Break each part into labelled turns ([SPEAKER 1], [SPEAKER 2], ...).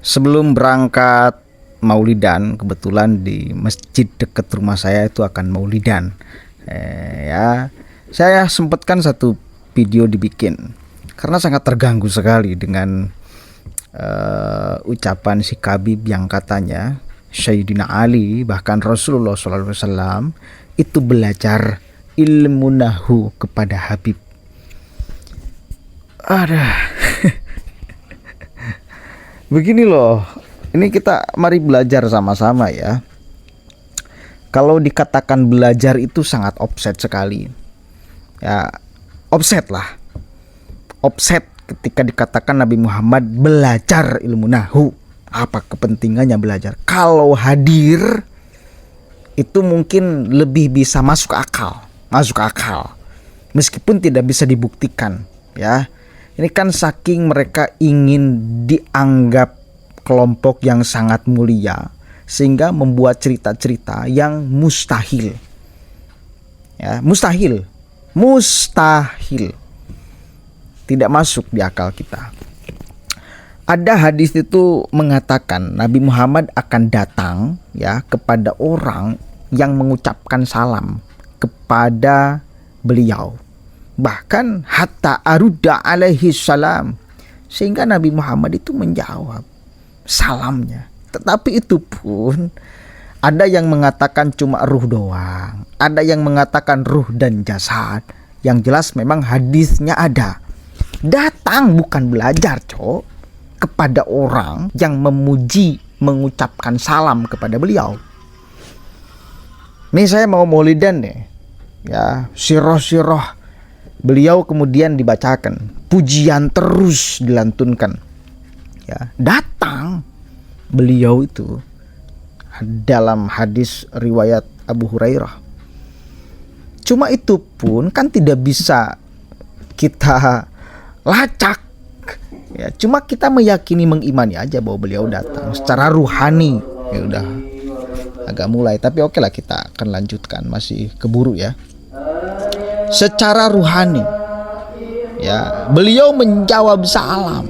[SPEAKER 1] Sebelum berangkat Maulidan, kebetulan di masjid dekat rumah saya itu akan Maulidan. Ya, saya sempatkan satu video dibikin karena sangat terganggu sekali dengan ucapan si Khabib yang katanya Sayyidina Ali bahkan Rasulullah SAW itu belajar ilmu nahu kepada Habib. Begini loh, ini kita mari belajar sama-sama ya. Kalau dikatakan belajar itu sangat offset sekali. Ya, offset lah. Offset ketika dikatakan Nabi Muhammad belajar ilmu nahu. Apa kepentingannya belajar? Kalau hadir itu mungkin lebih bisa masuk akal. Meskipun tidak bisa dibuktikan, ya. Ini kan saking mereka ingin dianggap kelompok yang sangat mulia sehingga membuat cerita-cerita yang mustahil. Ya, mustahil. Tidak masuk di akal kita. Ada hadis itu mengatakan Nabi Muhammad akan datang ya kepada orang yang mengucapkan salam kepada beliau. Bahkan hatta arudda alaihi salam, sehingga Nabi Muhammad itu menjawab salamnya. Tetapi itu pun ada yang mengatakan cuma ruh doang, ada yang mengatakan ruh dan jasad. Yang jelas memang hadisnya ada. Datang bukan belajar, kepada orang yang memuji, mengucapkan salam kepada beliau. Nih saya mau maulidan nih, ya, sirah beliau kemudian dibacakan, pujian terus dilantunkan. Ya, datang beliau itu dalam hadis riwayat Abu Hurairah. Cuma itu pun kan tidak bisa kita lacak. Ya, cuma kita meyakini, mengimani aja bahwa beliau datang secara ruhani. Ya udah agak mulai, tapi oke lah kita akan lanjutkan, masih keburu ya. Secara ruhani ya, beliau menjawab salam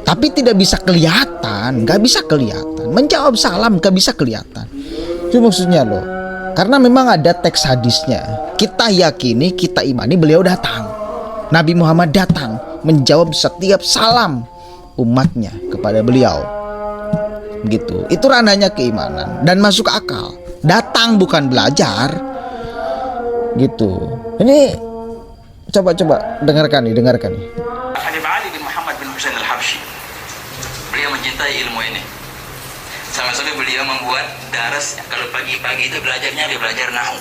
[SPEAKER 1] tapi tidak bisa kelihatan, nggak bisa kelihatan. Menjawab salam nggak bisa kelihatan. Itu maksudnya loh, karena memang ada teks hadisnya. Kita yakini, kita imani beliau datang. Nabi Muhammad datang menjawab setiap salam umatnya kepada beliau. Gitu. Itu ranahnya keimanan dan masuk akal. Datang bukan belajar. Gitu. Ini coba dengarkan nih.
[SPEAKER 2] Habib Ali bin Muhammad bin Husain al-Habsyi, beliau mencintai ilmu ini. Sama-sama beliau membuat daras. Kalau pagi-pagi itu belajarnya dia belajar nahu.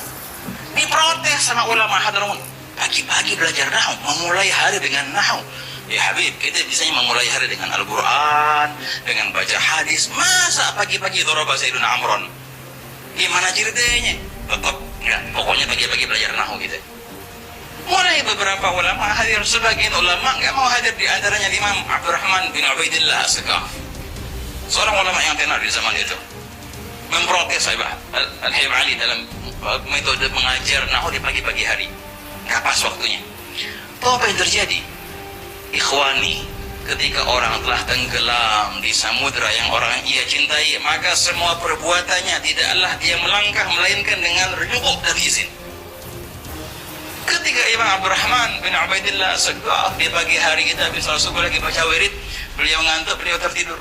[SPEAKER 2] Diprotes sama ulama Hadramaut. Pagi-pagi belajar nahu, memulai hari dengan nahu. Ya Habib, kita biasanya memulai hari dengan Al-Quran, dengan baca hadis. Masa pagi-pagi doraba Sayyiduna Amron? Gimana ceritanya? Tetap enggak, pokoknya pagi-pagi belajar nahu gitu. Mulai beberapa ulama hadir, sebagian ulama enggak mau hadir, di antaranya Imam Abdurrahman bin Ubaidillah As-Sakaf, seorang ulama yang tenar di zaman itu, memprotes Al-Habib Ali dalam metode mengajar nahu di pagi-pagi hari. Enggak pas waktunya. Tahu apa yang terjadi? Ikhwani, ketika orang telah tenggelam di samudra yang orang ia cintai, maka semua perbuatannya tidaklah dia melangkah melainkan dengan ridho dan izin. Ketika Imam Abdurrahman bin Ubaidillah As-Sakaf di pagi hari kita habis salat subuh lagi baca wirid, beliau ngantuk, beliau tertidur.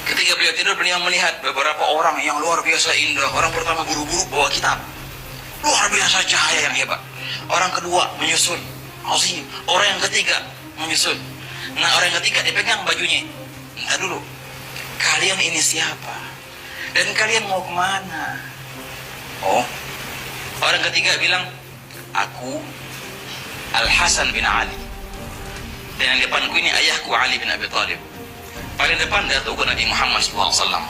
[SPEAKER 2] Ketika beliau tidur, beliau melihat beberapa orang yang luar biasa indah. Orang pertama buru-buru bawa kitab, luar biasa cahaya yang hebat. Orang kedua menyusul, azim. Orang yang ketiga menyusul. Nah, orang yang ketiga dipegang bajunya. Entah dulu, kalian ini siapa? Dan kalian mau kemana? Oh, orang ketiga bilang, aku Al-Hasan bin Ali. Dan yang depanku ini ayahku Ali bin Abi Thalib. Paling depan datuk Nabi Muhammad SAW.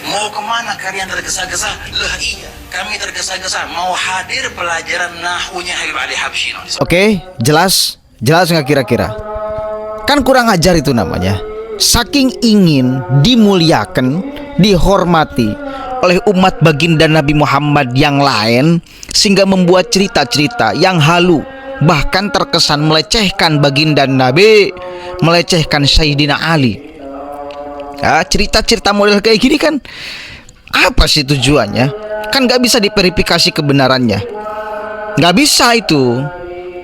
[SPEAKER 2] Mau kemana kalian tergesa-gesa? Lah iya, kami tergesa-gesa mau hadir pelajaran nahunya Habib Ali Habsyi.
[SPEAKER 1] Oke, jelas nggak kira-kira? Kan kurang ajar itu namanya. Saking ingin dimuliakan, dihormati oleh umat baginda Nabi Muhammad yang lain, sehingga membuat cerita-cerita yang halu, bahkan terkesan melecehkan baginda Nabi, melecehkan Sayyidina Ali. Ya, cerita-cerita model kayak gini kan apa sih tujuannya? Kan gak bisa diverifikasi kebenarannya. Gak bisa itu.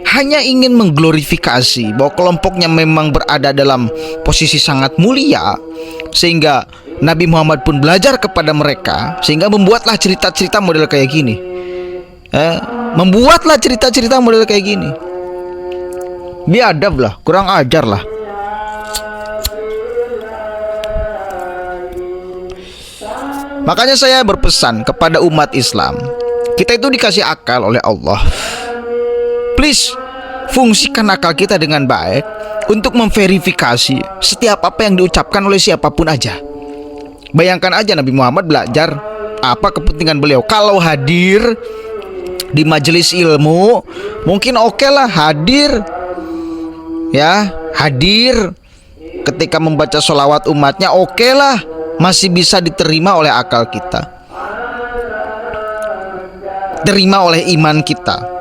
[SPEAKER 1] Hanya ingin mengglorifikasi bahwa kelompoknya memang berada dalam posisi sangat mulia, sehingga Nabi Muhammad pun belajar kepada mereka, sehingga membuatlah cerita-cerita model kayak gini. Membuatlah cerita-cerita model kayak gini. Biadab lah, kurang ajar lah. Makanya saya berpesan kepada umat Islam, kita itu dikasih akal oleh Allah. Please, fungsikan akal kita dengan baik untuk memverifikasi setiap apa yang diucapkan oleh siapapun aja. Bayangkan aja Nabi Muhammad belajar, apa kepentingan beliau. Kalau hadir di majelis ilmu, mungkin oke lah hadir. Ya, hadir ketika membaca sholawat umatnya, oke lah, masih bisa diterima oleh akal kita, terima oleh iman kita.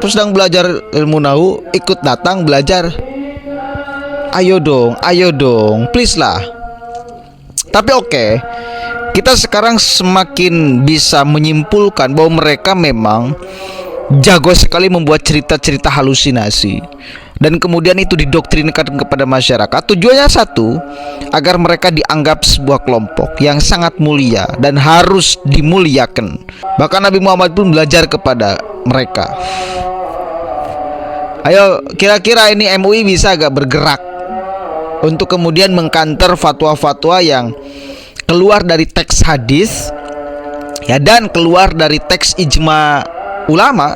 [SPEAKER 1] Sedang belajar ilmu nahu, ikut datang belajar. Ayo dong, please lah. Tapi oke, kita sekarang semakin bisa menyimpulkan bahwa mereka memang jago sekali membuat cerita-cerita halusinasi, dan kemudian itu didoktrinkan kepada masyarakat. Tujuannya satu, agar mereka dianggap sebuah kelompok yang sangat mulia dan harus dimuliakan. Bahkan Nabi Muhammad pun belajar kepada mereka. Ayo, kira-kira ini MUI bisa gak bergerak untuk kemudian mengkanter fatwa-fatwa yang keluar dari teks hadis, ya, dan keluar dari teks ijma ulama.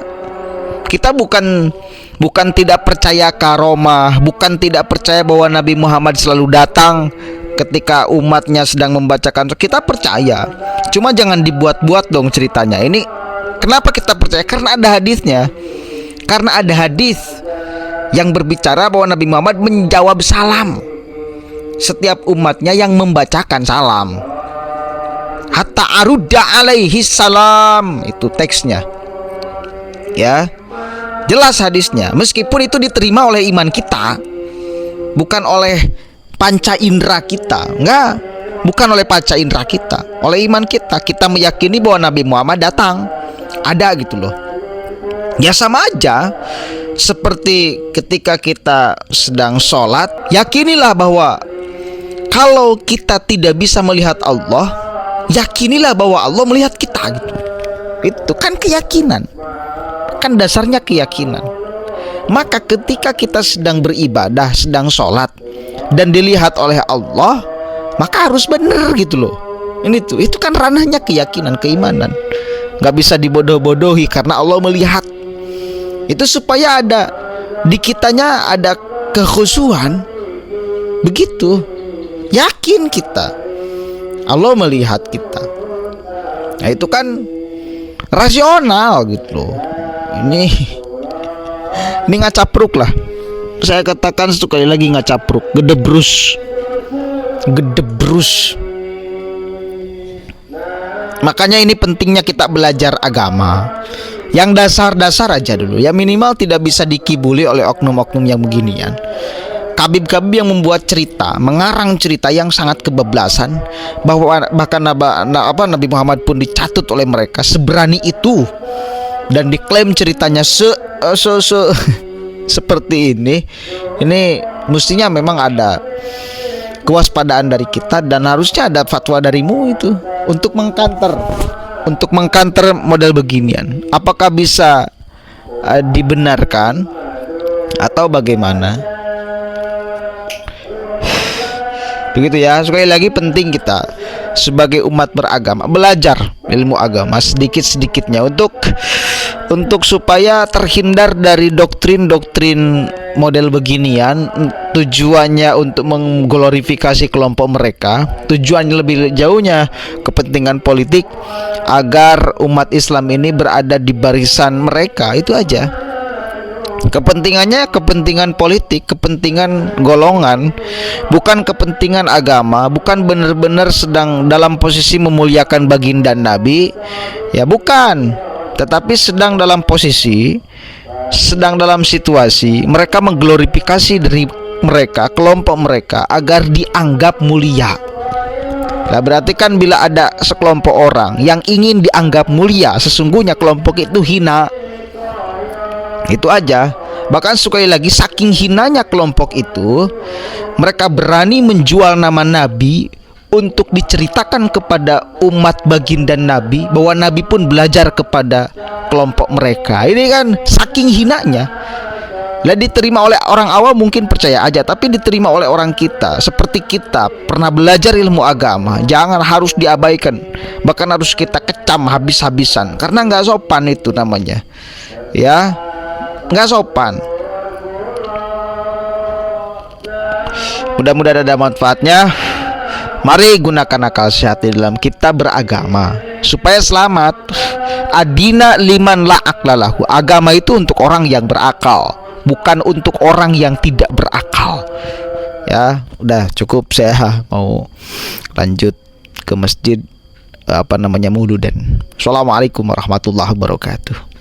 [SPEAKER 1] Kita bukan tidak percaya karomah, bukan tidak percaya bahwa Nabi Muhammad selalu datang ketika umatnya sedang membacakan. Kita percaya, cuma jangan dibuat-buat dong ceritanya. Ini kenapa kita percaya? Karena ada hadisnya. Karena ada hadis yang berbicara bahwa Nabi Muhammad menjawab salam setiap umatnya yang membacakan salam. Hatta arudda alaihi salam, itu teksnya. Ya, jelas hadisnya. Meskipun itu diterima oleh iman kita, bukan oleh panca indera kita. Enggak, bukan oleh panca indera kita, oleh iman kita. Kita meyakini bahwa Nabi Muhammad datang, ada gitu loh. Ya sama aja seperti ketika kita sedang sholat, yakinilah bahwa kalau kita tidak bisa melihat Allah, yakinilah bahwa Allah melihat kita gitu. Itu kan keyakinan, kan dasarnya keyakinan. Maka ketika kita sedang beribadah, sedang sholat, dan dilihat oleh Allah, maka harus benar gitu loh. Itu kan ranahnya keyakinan, keimanan. Gak bisa dibodoh-bodohi karena Allah melihat. Itu supaya ada di kitanya ada kekhusyuan. Begitu, yakin kita Allah melihat kita. Nah itu kan rasional gitu loh. Ini ngacapruk lah. Saya katakan sekali lagi, ngacapruk, gedebrus. Makanya ini pentingnya kita belajar agama yang dasar-dasar aja dulu. Ya minimal tidak bisa dikibuli oleh oknum-oknum yang beginian. Kabib-kabib yang membuat cerita, mengarang cerita yang sangat kebablasan, bahwa bahkan Nabi Muhammad pun dicatut oleh mereka seberani itu, dan diklaim ceritanya seperti ini mestinya memang ada kewaspadaan dari kita, dan harusnya ada fatwa darimu itu untuk mengkanter model beginian. Apakah bisa dibenarkan atau bagaimana? Begitu ya. Sekali lagi penting kita sebagai umat beragama belajar ilmu agama sedikit-sedikitnya untuk supaya terhindar dari doktrin-doktrin model beginian. Tujuannya untuk mengglorifikasi kelompok mereka, tujuannya lebih jauhnya kepentingan politik agar umat Islam ini berada di barisan mereka. Itu aja. Kepentingannya kepentingan politik, kepentingan golongan, bukan kepentingan agama, bukan benar-benar sedang dalam posisi memuliakan baginda Nabi. Ya bukan. tetapi sedang dalam posisi, sedang dalam situasi mereka mengglorifikasi diri mereka, kelompok mereka agar dianggap mulia. Nah, berarti kan bila ada sekelompok orang yang ingin dianggap mulia, sesungguhnya kelompok itu hina. Itu aja. Bahkan sekali lagi, saking hinanya kelompok itu, mereka berani menjual nama Nabi untuk diceritakan kepada umat baginda Nabi bahwa Nabi pun belajar kepada kelompok mereka. Ini kan saking hinanya. Lah, diterima oleh orang awam mungkin percaya aja, tapi diterima oleh orang kita seperti kita pernah belajar ilmu agama, jangan, harus diabaikan, bahkan harus kita kecam habis-habisan, karena nggak sopan itu namanya, ya, nggak sopan. Mudah-mudahan ada manfaatnya. Mari gunakan akal sehat di dalam kita beragama supaya selamat. Adina liman la aqlalahu. Agama itu untuk orang yang berakal, bukan untuk orang yang tidak berakal. Ya, udah cukup, saya mau lanjut ke masjid muludan. Assalamualaikum warahmatullahi wabarakatuh.